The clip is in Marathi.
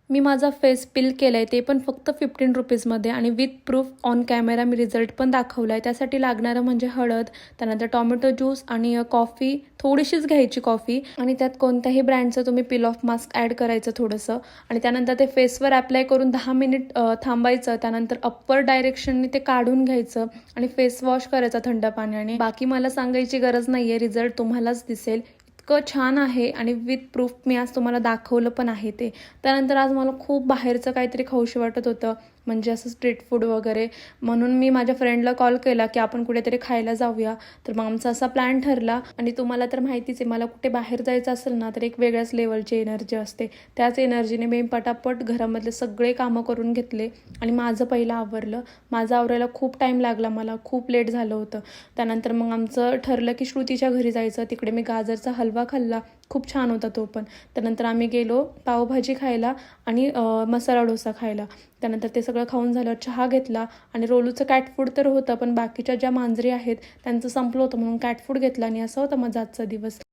मी माझा फेस पिल केला आहे ते पण फक्त 15 रुपीजमध्ये आणि with proof on camera me result पण दाखवला आहे. त्यासाठी लागणारं म्हणजे हळद, त्यानंतर टोमॅटो ज्यूस आणि कॉफी, थोडीशीच घ्यायची कॉफी आणि त्यात कोणत्याही ब्रँडचं तुम्ही पिल ऑफ मास्क ॲड करायचं थोडंसं आणि त्यानंतर ते फेसवर ॲप्लाय करून 10 मिनिट थांबायचं. त्यानंतर अप्पर डायरेक्शनने ते काढून घ्यायचं आणि फेस वॉश करायचा थंड पाण्याने. बाकी मला सांगायची गरज नाही आहे, रिझल्ट तुम्हालाच दिसेल. इतकं छान आहे आणि विथ प्रूफ मी आज तुम्हाला दाखवलं पण आहे ते. त्यानंतर आज मला खूप बाहेरचं काहीतरी खाऊशी वाटत होतं, म्हणजे असं स्ट्रीट फूड वगैरे. म्हणून मी माझ्या फ्रेंडला कॉल केला की आपण कुठेतरी खायला जाऊया. तर मग आमचा असा प्लॅन ठरला आणि तुम्हाला तर माहितीच आहे, मला कुठे बाहेर जायचं असेल ना तर एक वेगळ्याच लेवलची एनर्जी असते. त्याच एनर्जीने मी पटापट घरामधले सगळे कामं करून घेतले आणि माझं पहिलं आवरलं. माझं आवरायला खूप टाईम लागला, मला खूप लेट झालं होतं. त्यानंतर मग आमचं ठरलं की श्रुतीच्या घरी जायचं. तिकडे मी गाजरचा हलवा खाल्ला, खूप छान होता तो पण. त्यानंतर आम्ही गेलो पावभाजी खायला आणि मसाला डोसा खायला. त्यानंतर ते सगळं खाऊन झाल्यावर चहा घेतला आणि रोलूचं कॅट फूड तर होतं, पण बाकीच्या ज्या मांजरी आहेत त्यांचं संपलं होतं म्हणून कॅट फूड घेतला आणि असा होता माझा आजचा दिवस.